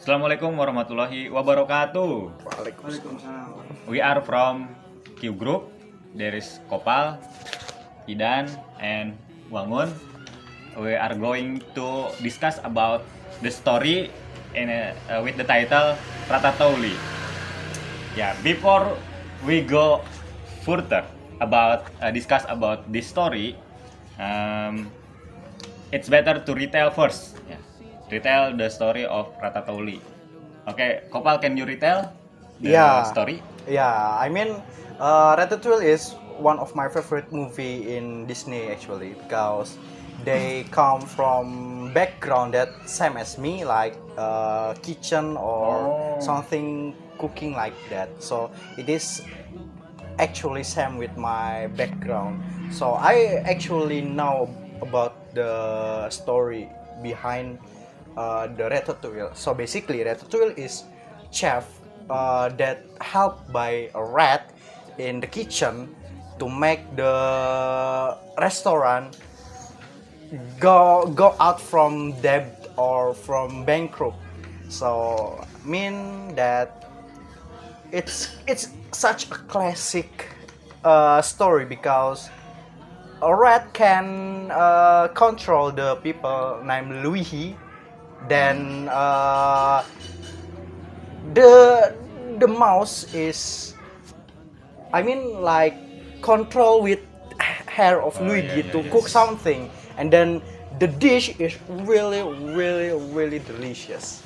Assalamualaikum warahmatullahi wabarakatuh. Waalaikumsalam. We are from Q Group. There is Kopal, Idan, and Wangun. We are going to discuss about the story with the title Ratatouille. Yeah, before we go further about discuss about this story, um, it's better to retell first. Yeah. Retell the story of Ratatouille. Okay, Kopal, can you retell the Yeah, story? Ratatouille is one of my favorite movie in Disney actually because they come from background that same as me, like kitchen or Oh. something cooking like that. So it is actually same with my background. So I actually know about the story behind the Ratatouille. So basically, Ratatouille is chef that helped by a rat in the kitchen to make the restaurant go out from debt or from bankrupt. So mean that it's such a classic story because a rat can control the people named Luigi. Then the the mouse is, like control with hair of Oh, Luigi yeah, to yes. cook something, and then the dish is really really really delicious.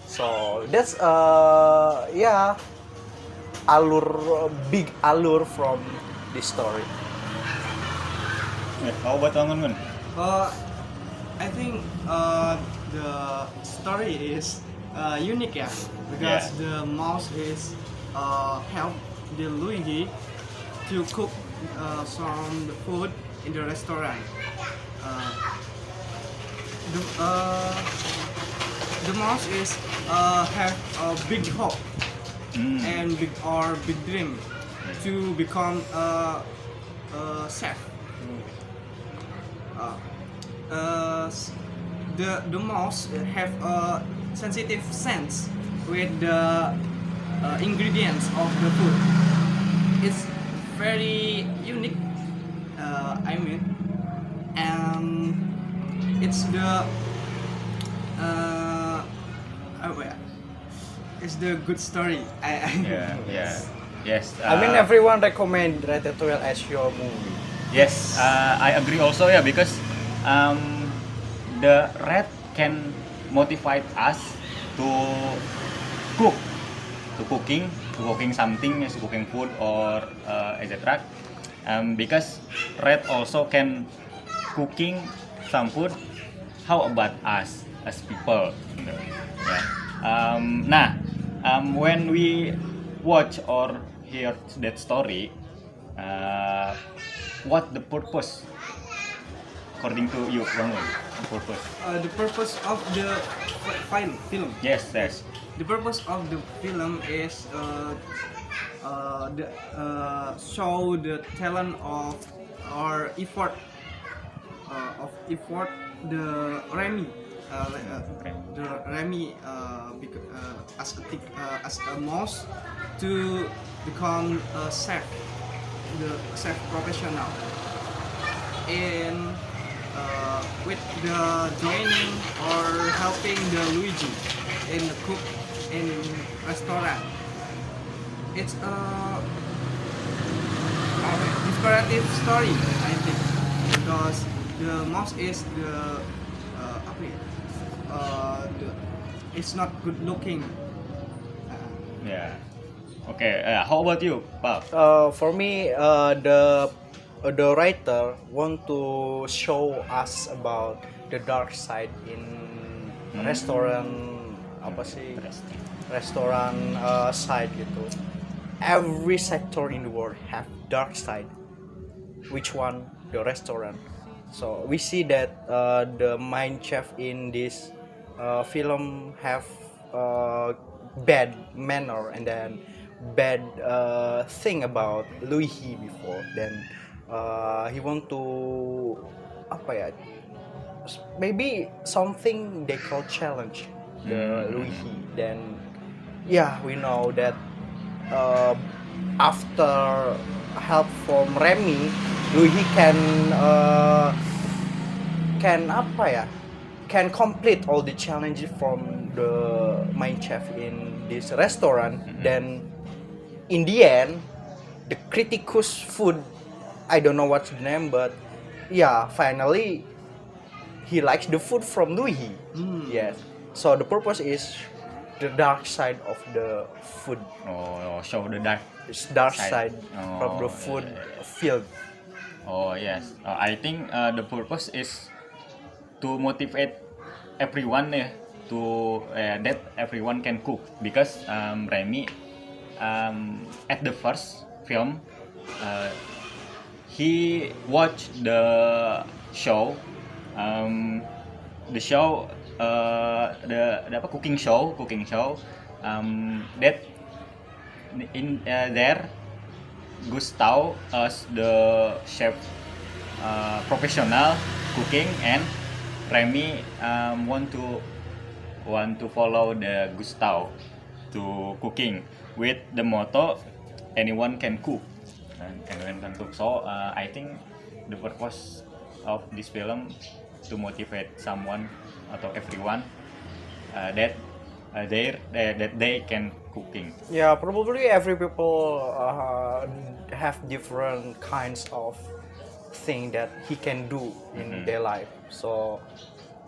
So that's big allure from this story. Yeah, how about Wangun, Ngun? Uh, I think the story is unique, yeah, because Yeah. the mouse is help the Luigi to cook some the food in the restaurant. Uh, the, uh, the mouse is have a big hope and big dream to become a chef. Uh, the mouse have a sensitive sense with the ingredients of the food. It's very unique. And it's the oh, yeah. It's the good story. Yeah, yeah. Yes. Everyone recommend Ratatouille as your movie. Yes, I agree also, yeah, because um, the rat can motivate us to cook, to cooking something, to cooking food or etc. Because rat also can cooking some food. How about us as people? Yeah. When we watch or hear that story, uh, what the purpose according to you, Bangun? Purpose? The purpose of the film. Yes, yes. The purpose of the film is show the talent of or effort the Remy. Okay. The Remy as a mouse to become a chef, the chef professional, and with the joining or helping the Luigi in the cook in restaurant. It's a inspirative story, I think, because the mouse is it's not good looking. Yeah. Okay. How about you, Pap? For me, the writer want to show us about the dark side in restaurant, apa sih, Interesting. restoran side gitu. Every sector in the world have dark side. Which one? The restaurant. So we see that the main chef in this film have bad manner and then bad thing about Luigi before. Then he want to apa ya? Maybe something they call challenge the Luigi. Then yeah, we know that uh, after help from Remy, Luigi can apa ya? Can complete all the challenges from the main chef in this restaurant. Then in the end, the criticus food, I don't know what's the name, but yeah, finally he likes the food from Luigi. Yes. So the purpose is the dark side of the food. Oh, show the dark. It's dark Side. side from the Oh, food yeah. field. Oh yes, I think the purpose is to motivate everyone to that everyone can cook because Remy at the first film he watched show um, the show the apa cooking show that in there Gustav as the chef professional cooking and Remy want to follow the Gustav to cooking with the motto anyone can cook and anyone can cook. So I think the purpose of this film to motivate someone atau everyone that they can cooking. Yeah, probably every people have different kinds of thing that he can do in their life. So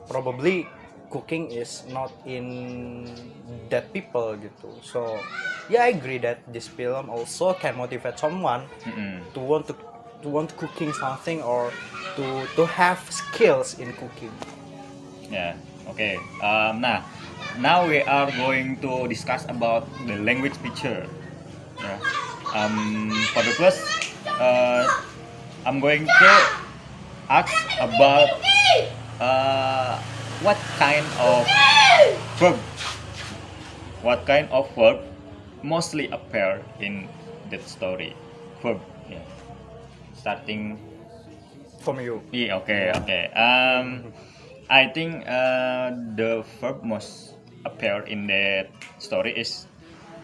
probably cooking is not in that people gitu. So yeah, I agree that this film also can motivate someone to want to cooking something or to have skills in cooking. Yeah. Okay. Now we are going to discuss about the language picture. Yeah. For the first, I'm going to ask about what kind of verb, mostly appear in that story. Verb. Yeah. Starting. From you. Yeah. Okay. Okay. I think the verb most appear in that story is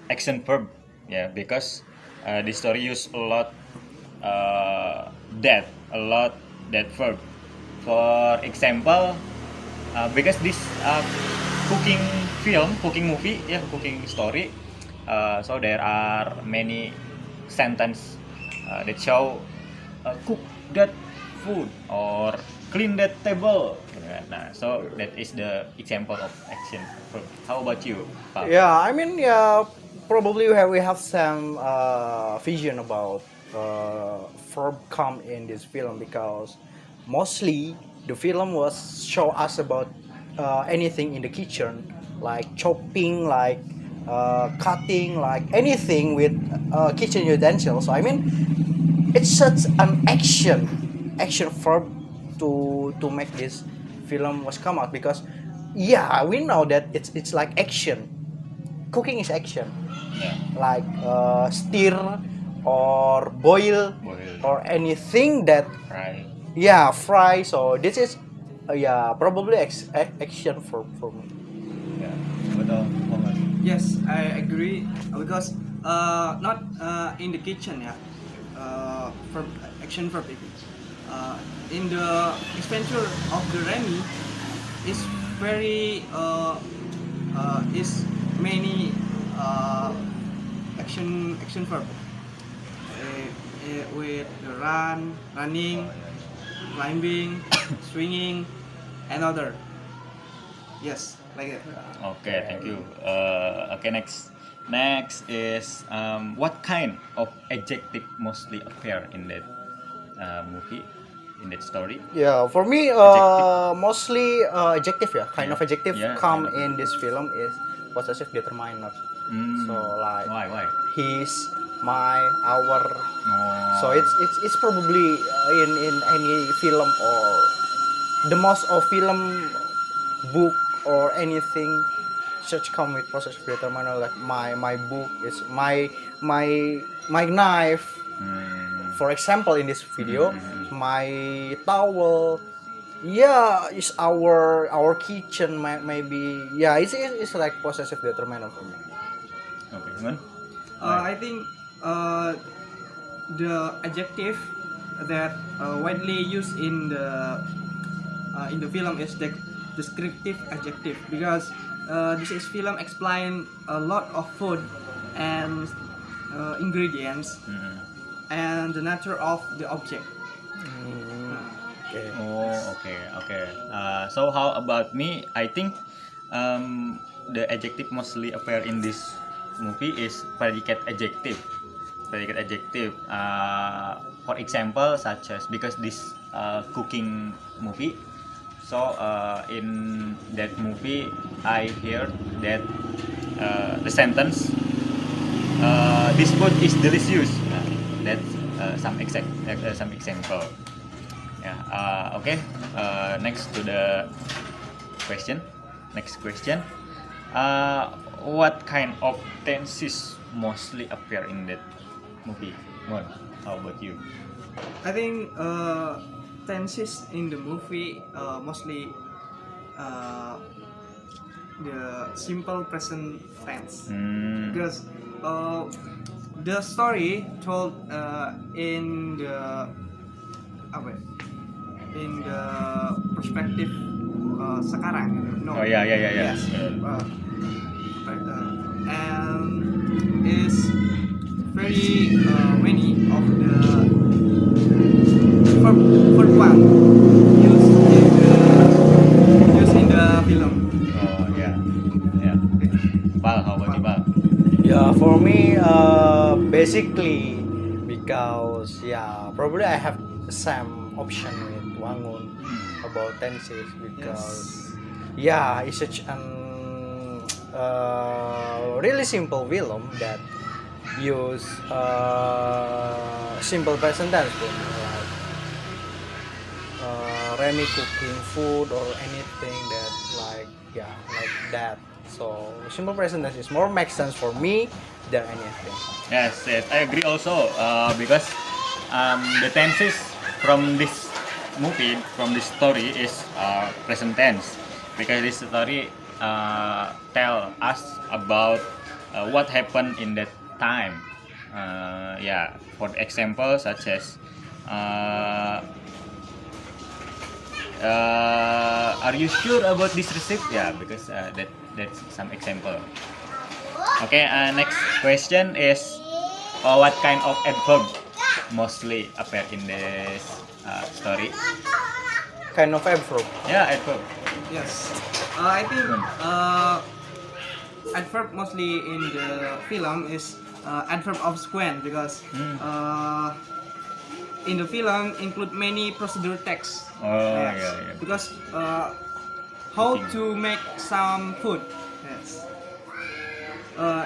action verb, yeah, because the story use a lot that verb. For example, because this cooking movie, yeah, cooking story, so there are many sentence that show cook that food or clean that table. Nah, so that is the example of action verb. How about you, Pak? Yeah, I mean, yeah, probably we have some vision about verb come in this film because mostly the film was show us about anything in the kitchen, like chopping, like cutting, like anything with kitchen utensils. So I mean, it's such an action verb to make this film was come out because yeah, we know that it's like action. Cooking is action, Yeah. like stir or boil Boil. or anything that Right. yeah fry. So this is yeah probably action for me. Ya, betul banget. Yes, I agree because not in the kitchen ya, verb action verb itu. In the adventure of the Remy is very is many action verb with the running, climbing, swinging, and other. Yes, like that. Okay, thank you. Okay, next. Next is what kind of adjective mostly appear in that movie, in that story? Yeah, for me, Adjective. mostly adjective ya, kind Yeah. of adjective Yeah, come kind of. in this film is possessive determiner. So like Why? his, my, our. Oh. So it's probably in any film or the most of film, book or anything such come with possessive determiner like my book is my knife. Hmm. For example, in this video, my towel, yeah, it's our kitchen maybe. Yeah, it's like possessive determinant for me. Okay, Mun? I think the adjective that widely used in the film is the descriptive adjective because this is film explain a lot of food and ingredients Mm. and the nature of the object. Okay. Oh, okay, okay. So how about me? I think the adjective mostly appear in this movie is predicate adjective. Predicate adjective. For example, such as because this cooking movie. So in that movie, I heard that the sentence this food is delicious. That's some example. Yeah. Okay. Next to the question. Next question. What kind of tenses mostly appear in that movie? Mon, how about you? I think tenses in the movie mostly uh, the simple present tense Hmm. because the story told in the apa ya, in the perspective sekarang gitu. No. Oh yeah, yeah, yeah, yeah. Yes. Yeah. And is very many of the verb one used in the film. Oh yeah, yeah. Bal, how about you, Bal? Yeah, for me, basically, because yeah, probably I have the same option with Wangun about tenses because yeah, it's such an really simple film that use simple present tense for me, like Remy cooking food or anything that like that. So simple present tense is more makes sense for me than anything. Yes, yes, I agree also because the tenses from this movie, from this story is present tense because this story tell us about what happened in that time. Yeah, for example, such as are you sure about this receipt? Yeah, because that's some example. Okay, next question is what kind of adverb mostly appear in this story? Kind of adverb. Yeah, adverb. Yes, I think adverb mostly in the film is adverb of sequence because in the film include many procedure texts. Oh, yeah, yeah. Because how to make some food. Yes.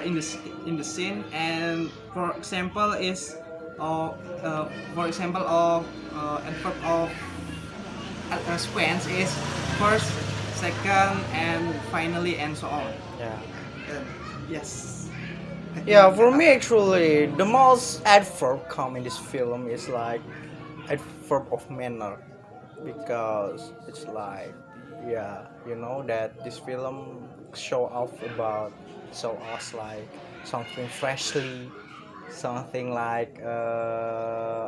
In the scene and for example is for example of adverb of sequence is first, second, and finally, and so on. Yeah. Yes. I think Yeah, for that- me actually, the most adverb come in this film is like adverb of manner because it's like yeah, you know that this film show us like something freshly, something like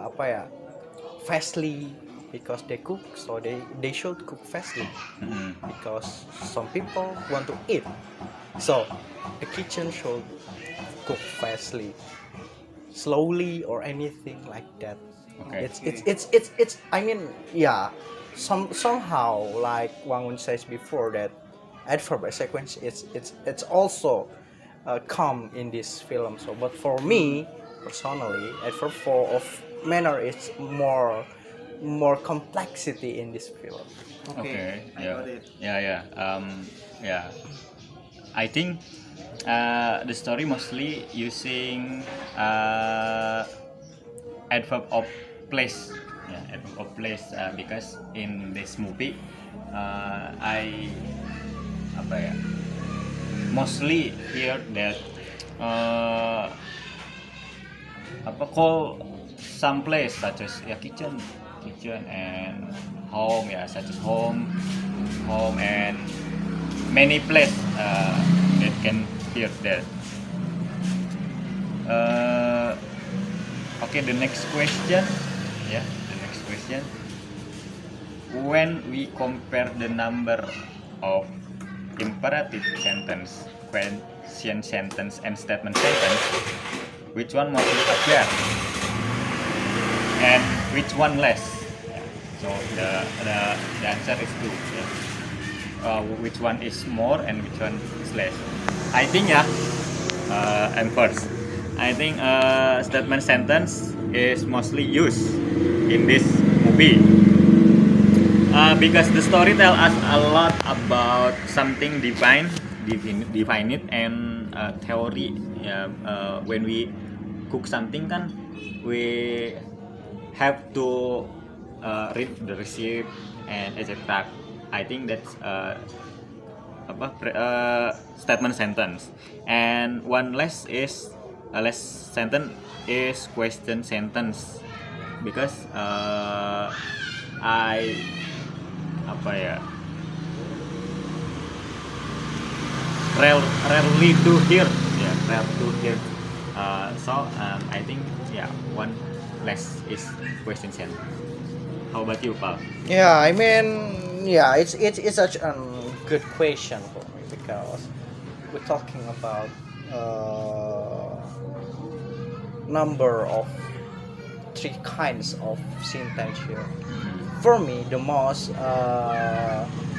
apa ya, fastly because they cook, so they should cook fastly because some people want to eat, so the kitchen should cook fastly, slowly or anything like that. Okay. It's I mean yeah, somehow like Wangun says before that adverb by sequence it's also come in this film. So but for me personally, adverb for of manner is more complexity in this film. Okay. I Yeah. got it. Yeah, yeah. Yeah. I think the story mostly using adverb of place. Yeah, adverb of place because in this movie I apa ya mostly hear that apa call some place such as ya kitchen and home, yeah, such as home, and many place that can hear that. Okay, the next question, yeah, the next question. When we compare the number of imperative sentence, question sentence, and statement sentence, which one mostly appear and which one less? Yeah. So the answer is two. Yeah. Which one is more and which one is less? I think and first, I think statement sentence is mostly used in this movie. Because the story tell us a lot about something define it, and theory. When we cook something kan, we have to read the recipe and etc. I think that's statement sentence. And one less is less sentence is question sentence, because I rarely to hear, rare to hear. I think one less is question sentence. How about you, Pal? Yeah, I mean, yeah, it's such a good question for me because we're talking about number of three kinds of sentence here. For me, the most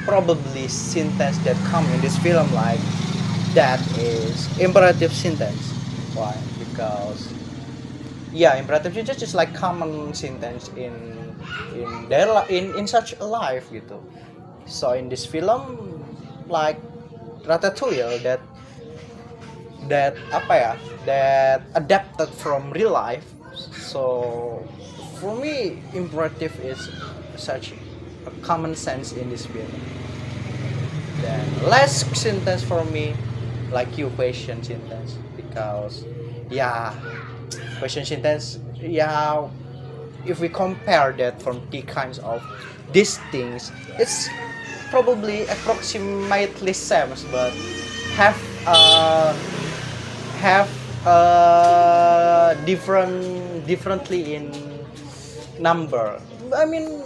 probably sentence that come in this film like that is imperative sentence. Why? Because imperative sentence is like common sentence in such a life gitu. So in this film like Ratatouille that adapted from real life. So for me imperative is such a common sense in this film. Then less sentence for me like you question sentence because question sentence if we compare that from the kinds of these things it's probably approximately same but have differently in number. I mean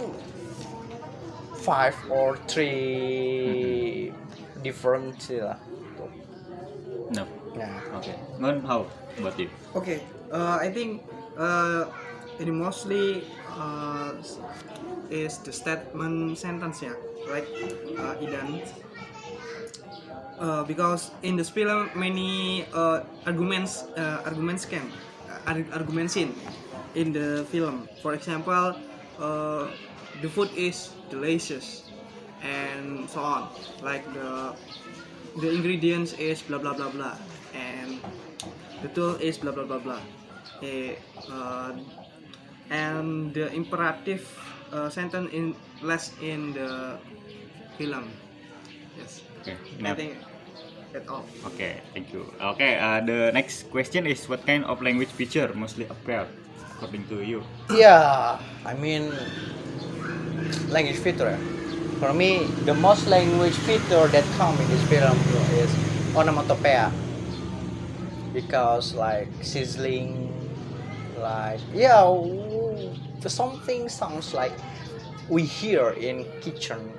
5 or 3 different lah. No. Yeah. Okay. Ngon, how about you? Okay, I think it mostly is the statement sentence, yeah, right, Idan. Because in this film many arguments scene in the film. For example, the food is delicious and so on. Like the ingredients is blah blah blah blah and the tool is blah blah blah blah. And the imperative sentence in less in the film. Yes. Okay. I think that's all. Okay, thank you. Okay, the next question is what kind of language feature mostly appear according to you? Yeah, I mean language feature. For me, the most language feature that come in this film is onomatopoeia. Because like sizzling, like something sounds like we hear in kitchen,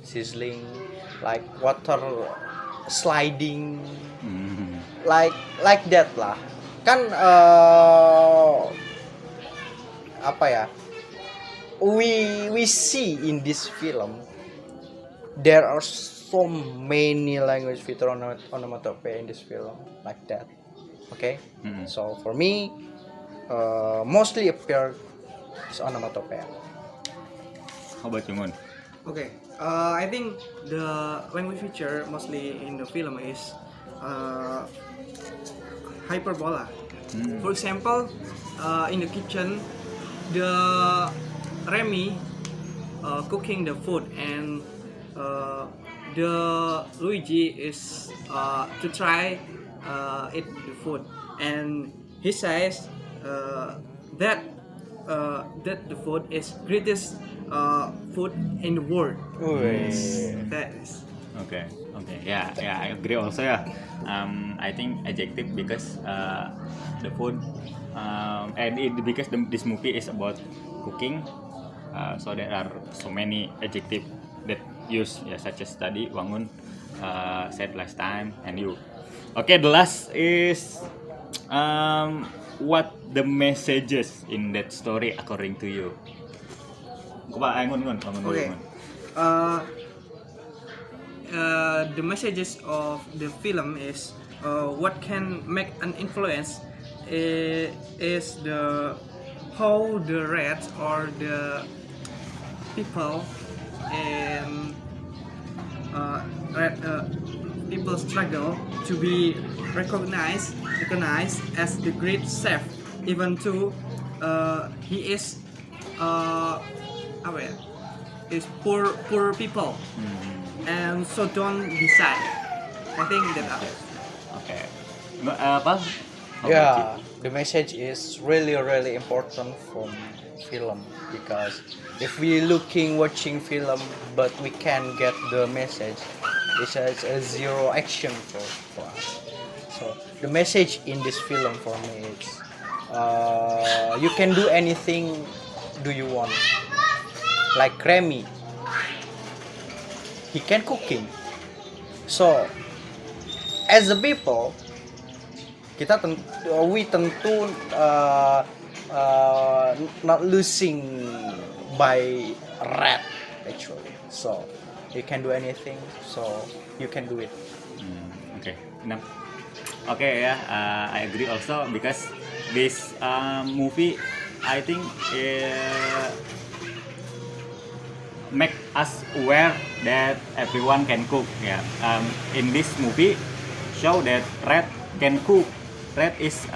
sizzling, like water sliding, like that lah. Kan we see in this film there are so many language feature onomatopoeia in this film like that. Okay. So for me mostly appear as onomatopoeia. How about you, Mon? Okay, I think the language feature mostly in the film is hyperbola. For example, in the kitchen, the Remy cooking the food and the Luigi is to try eat the food and he says that that the food is greatest food in the world. That is. Okay, okay, yeah, I agree also. Yeah, I think adjective because the food, because this movie is about cooking, so there are so many adjective that use, yeah, such as tadi Wangun said last time, and you. Okay, the last is what the messages in that story according to you? Wangun. Okay. The messages of the film is what can make an influence is the how the rats or the people in people struggle to be recognized as the great chef, even though he is apa ya, is poor people, and so don't decide. I think that Okay. Apa? Yeah, the message is really important from film, because if we watching film but we can't get the message, it's a zero action for us. So the message in this film for me is you can do anything do you want. Like Remy, he can cooking. So as a people, we tentu not losing by rat actually. So you can do anything, so you can do it. Okay, enough. Okay, yeah, I agree also because this movie, I think, make us aware that everyone can cook. Yeah, in this movie, show that rat can cook. Rat is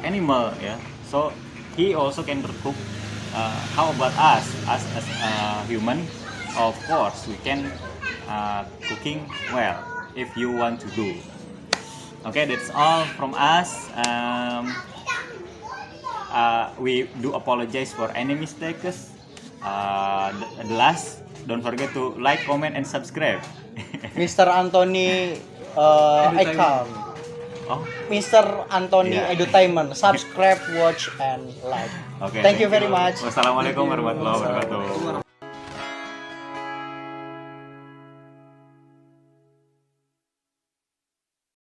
animal, yeah. So he also can cook. How about us as human? Of course, we can cooking well if you want to do. Okay, that's all from us. We do apologize for any mistakes. The last, don't forget to like, comment, and subscribe. Mr. Anthony account. Oh, Mr. Anthony Yeah. Edutainment. Subscribe, watch, and like. okay. Thank you very much. Wassalamualaikum warahmatullahi wabarakatuh.